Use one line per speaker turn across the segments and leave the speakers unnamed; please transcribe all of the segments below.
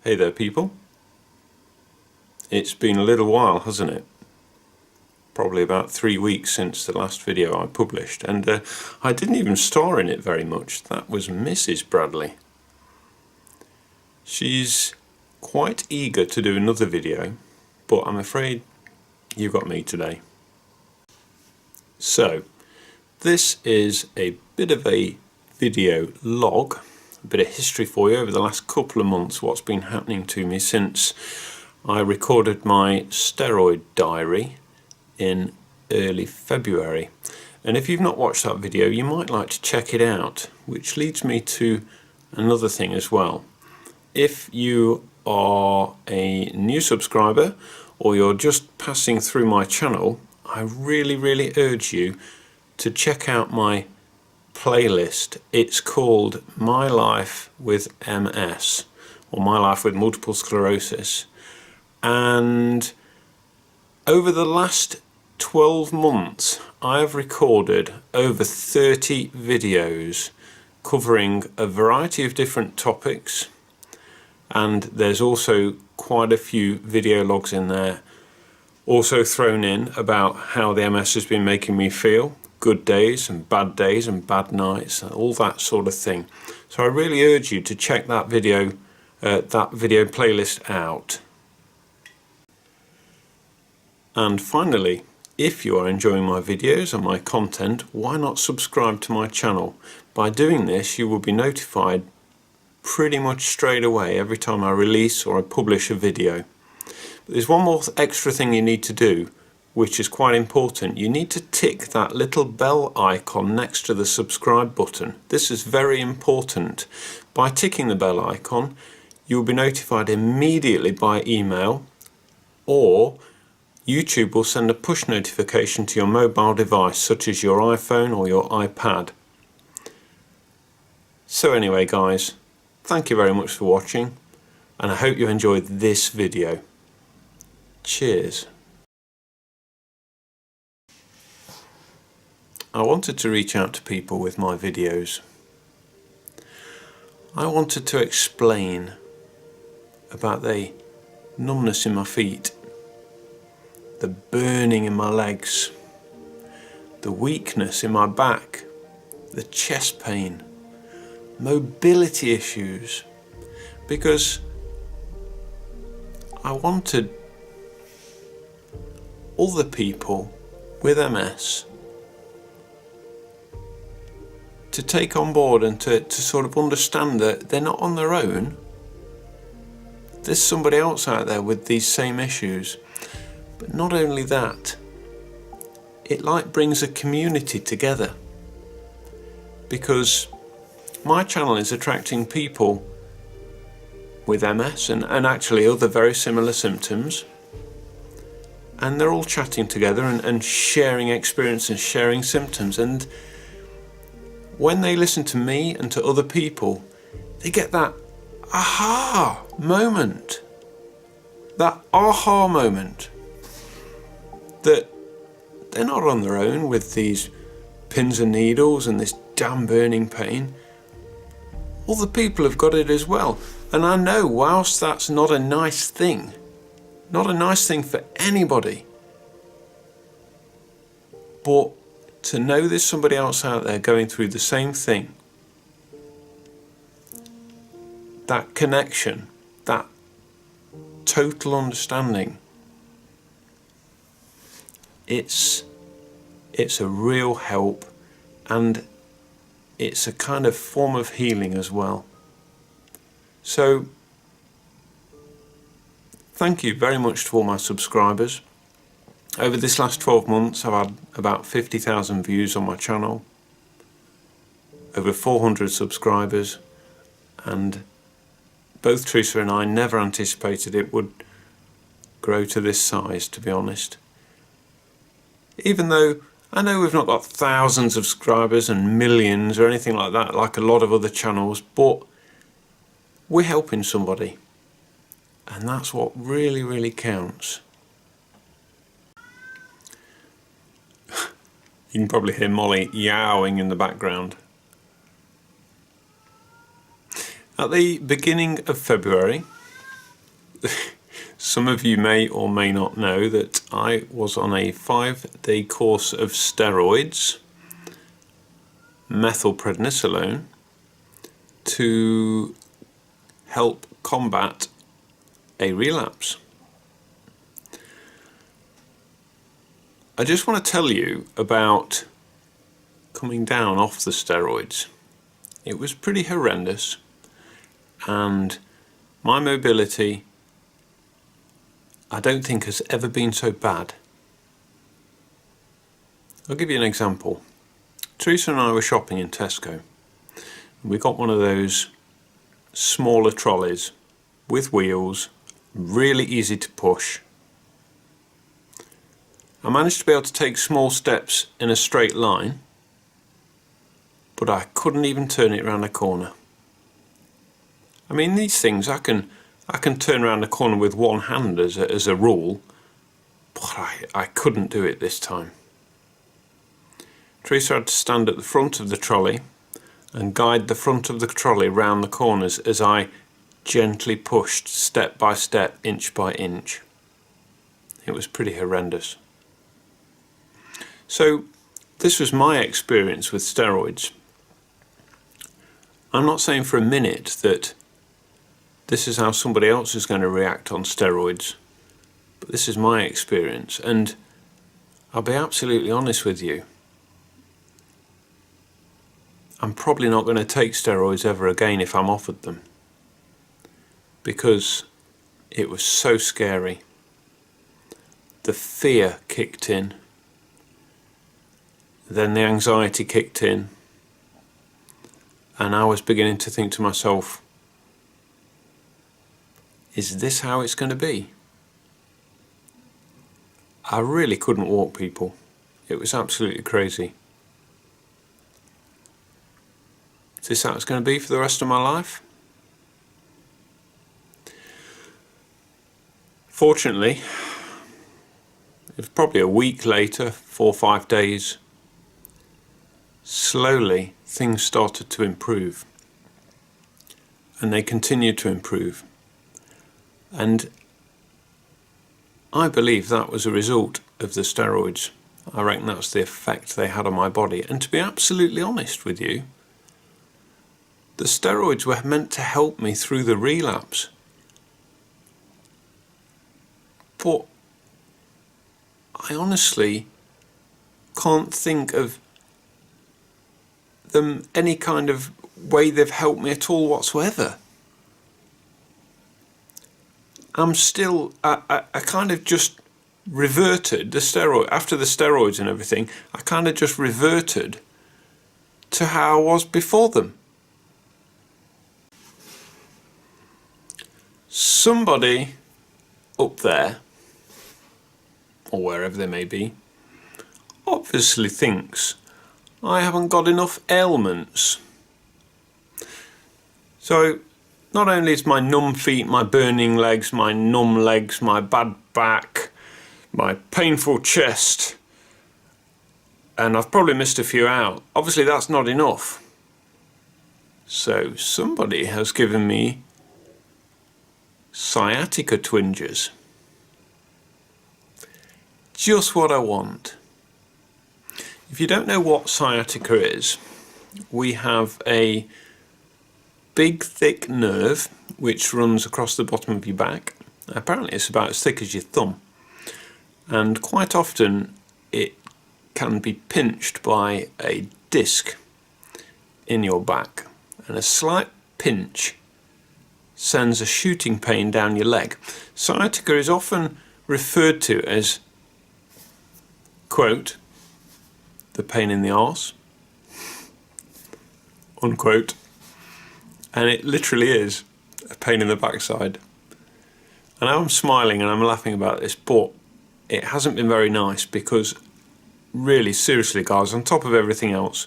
Hey there people. It's been a little while, hasn't it? Probably about 3 weeks since the last video I published, and I didn't even star in it very much. That was Mrs. Bradley. She's quite eager to do another video, but I'm afraid you got me today. So, this is a bit of a video log, a bit of history for you over the last couple of months, what's been happening to me since I recorded my steroid diary in early February. And if you've not watched that video, you might like to check it out, which leads me to another thing as well. If you are a new subscriber or you're just passing through my channel, I really urge you to check out my playlist. It's called My Life with MS, or My Life with Multiple Sclerosis, and over the last 12 months I have recorded over 30 videos covering a variety of different topics, and there's also quite a few video logs in there also thrown in about how the MS has been making me feel, good days and bad nights, and all that sort of thing. So I really urge you to check that video playlist out. And finally, if you are enjoying my videos and my content, why not subscribe to my channel? By doing this, you will be notified pretty much straight away every time I release or I publish a video. But there's one more extra thing you need to do, which is quite important. You need to tick that little bell icon next to the subscribe button. This is very important. By ticking the bell icon, you will be notified immediately by email, or YouTube will send a push notification to your mobile device, such as your iPhone or your iPad. So anyway guys, thank you very much for watching, and I hope you enjoyed this video. Cheers. I wanted to reach out to people with my videos. I wanted to explain about the numbness in my feet, the burning in my legs, the weakness in my back, the chest pain, mobility issues, because I wanted other people with MS to take on board and to sort of understand that they're not on their own. There's somebody else out there with these same issues. But not only that, it like brings a community together, because my channel is attracting people with MS and actually other very similar symptoms, and they're all chatting together and sharing experience and sharing symptoms, and when they listen to me and to other people, they get that aha moment, that they're not on their own with these pins and needles and this damn burning pain. Other people have got it as well. And I know, whilst that's not a nice thing for anybody, but to know there's somebody else out there going through the same thing, that connection, that total understanding, it's a real help, and it's a kind of form of healing as well. So thank you very much to all my subscribers. Over this last 12 months I've had about 50,000 views on my channel, over 400 subscribers, and both Teresa and I never anticipated it would grow to this size, to be honest. Even though I know we've not got thousands of subscribers and millions or anything like that, like a lot of other channels, but we're helping somebody, and that's what really counts. You can probably hear Molly yowling in the background. At the beginning of February, some of you may or may not know that I was on a 5-day course of steroids, Methylprednisolone, to help combat a relapse. I just want to tell you about coming down off the steroids. It was pretty horrendous, and my mobility, I don't think, has ever been so bad. I'll give you an example. Teresa and I were shopping in Tesco. We got one of those smaller trolleys with wheels, really easy to push. I managed to be able to take small steps in a straight line, but I couldn't even turn it around a corner. I mean, these things I can turn around a corner with one hand as a rule, but I couldn't do it this time. Teresa had to stand at the front of the trolley and guide the front of the trolley round the corners as I gently pushed step by step, inch by inch. It was pretty horrendous. So this was my experience with steroids. I'm not saying for a minute that this is how somebody else is going to react on steroids, but this is my experience, and I'll be absolutely honest with you. I'm probably not going to take steroids ever again if I'm offered them, because it was so scary. The fear kicked in, then the anxiety kicked in, and I was beginning to think to myself, is this how it's going to be? I really couldn't walk, people. It was absolutely crazy. Is this how it's going to be for the rest of my life? Fortunately, it was probably a week later, 4 or 5 days, slowly things started to improve. And they continued to improve. And I believe that was a result of the steroids. I reckon that's the effect they had on my body. And to be absolutely honest with you, the steroids were meant to help me through the relapse. But I honestly can't think of them any kind of way they've helped me at all whatsoever. I'm still, I kind of just reverted after the steroids and everything, I kind of just reverted to how I was before them. Somebody up there, or wherever they may be, obviously thinks I haven't got enough ailments. So not only is my numb feet, my burning legs, my numb legs, my bad back, my painful chest, and I've probably missed a few out. Obviously that's not enough. So somebody has given me sciatica twinges. Just what I want. If you don't know what sciatica is, we have a big thick nerve which runs across the bottom of your back. Apparently it's about as thick as your thumb, and quite often it can be pinched by a disc in your back, and a slight pinch sends a shooting pain down your leg. Sciatica is often referred to as, quote, the pain in the arse, unquote. And it literally is a pain in the backside. And I'm smiling and I'm laughing about this, but it hasn't been very nice, because really, seriously guys, on top of everything else,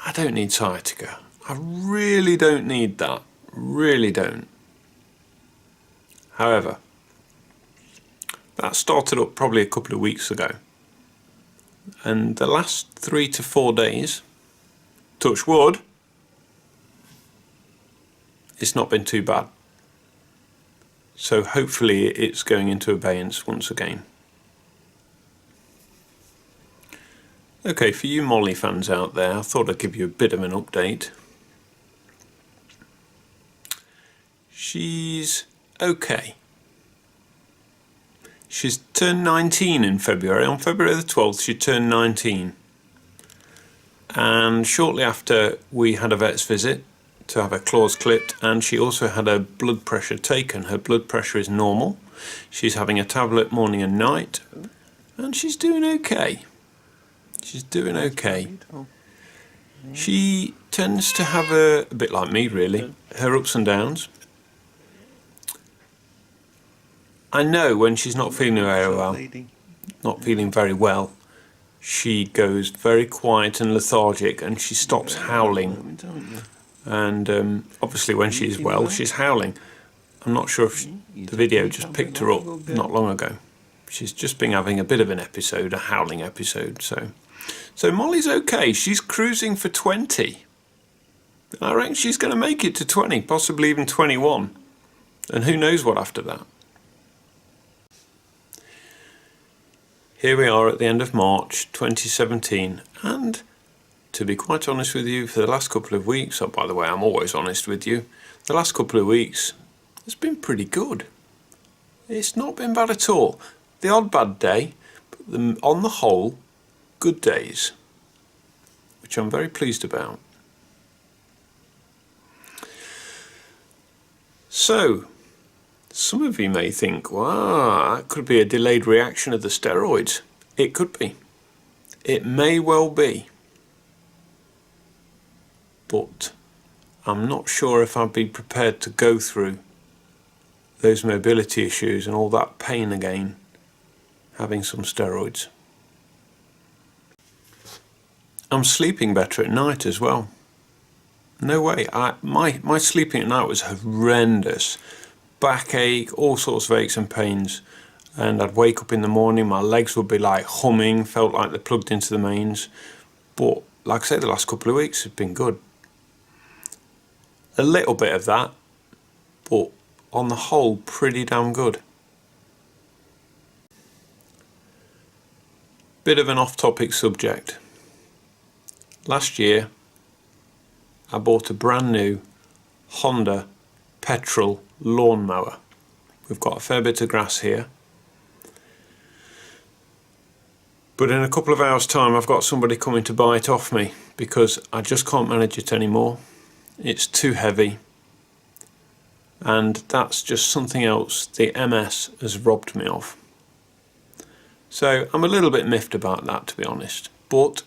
I don't need sciatica. I really don't need that. Really don't. However, that started up probably a couple of weeks ago. And the last 3 to 4 days, touch wood, it's not been too bad. So hopefully it's going into abeyance once again. Okay, for you Molly fans out there, I thought I'd give you a bit of an update. She's okay. She's turned 19 in February. On February the 12th she turned 19. And shortly after we had a vet's visit to have her claws clipped, and she also had her blood pressure taken. Her blood pressure is normal. She's having a tablet morning and night, and she's doing okay. She's doing okay. She tends to have a bit like me really, her ups and downs. I know when she's not feeling very well, she goes very quiet and lethargic, and she stops howling. And obviously when she's well, she's howling. I'm not sure if the video just picked her up not long ago. She's just been having a bit of an episode, a howling episode. So Molly's okay. She's cruising for 20. I reckon she's going to make it to 20, possibly even 21. And who knows what after that. Here we are at the end of March 2017, and to be quite honest with you, for the last couple of weeks, oh by the way I'm always honest with you, the last couple of weeks it's been pretty good. It's not been bad at all. The odd bad day, but on the whole, good days, which I'm very pleased about. So, some of you may think, wow, that could be a delayed reaction of the steroids. It could be. It may well be. But I'm not sure if I'd be prepared to go through those mobility issues and all that pain again, having some steroids. I'm sleeping better at night as well. No way. My sleeping at night was horrendous. Backache, all sorts of aches and pains, and I'd wake up in the morning, my legs would be like humming, felt like they're plugged into the mains. But like I say, the last couple of weeks have been good. A little bit of that, but on the whole pretty damn good. Bit of an off-topic subject. Last year I bought a brand new Honda petrol lawnmower. We've got a fair bit of grass here, but in a couple of hours time I've got somebody coming to buy it off me because I just can't manage it anymore. It's too heavy, and that's just something else the MS has robbed me of. So I'm a little bit miffed about that, to be honest, but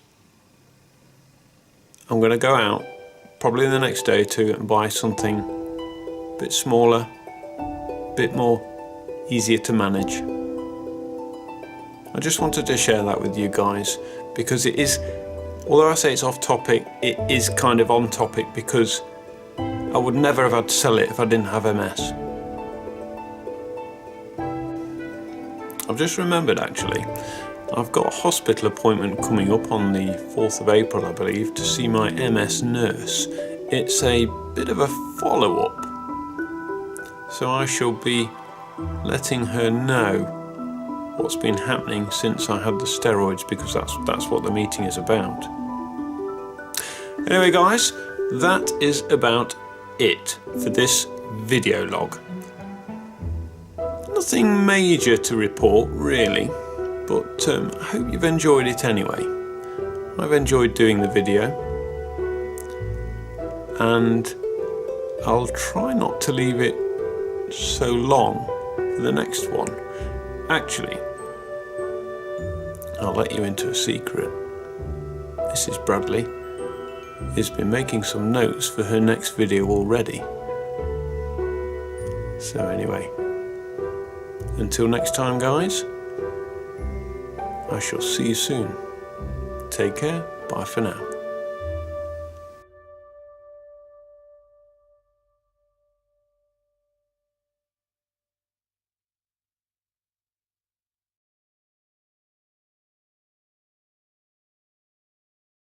I'm going to go out probably in the next day or two and buy something a bit smaller, a bit more easier to manage. I just wanted to share that with you guys because it is, although I say it's off topic, it is kind of on topic because I would never have had to sell it if I didn't have MS. I've just remembered actually, I've got a hospital appointment coming up on the 4th of April I believe to see my MS nurse. It's a bit of a follow-up, so I shall be letting her know what's been happening since I had the steroids, because that's what the meeting is about. Anyway guys, that is about it for this video log. Nothing major to report really, but I hope you've enjoyed it anyway. I've enjoyed doing the video, and I'll try not to leave it so long for the next one. Actually, I'll let you into a secret. Mrs. Bradley has been making some notes for her next video already. So anyway, until next time guys, I shall see you soon. Take care, bye for now.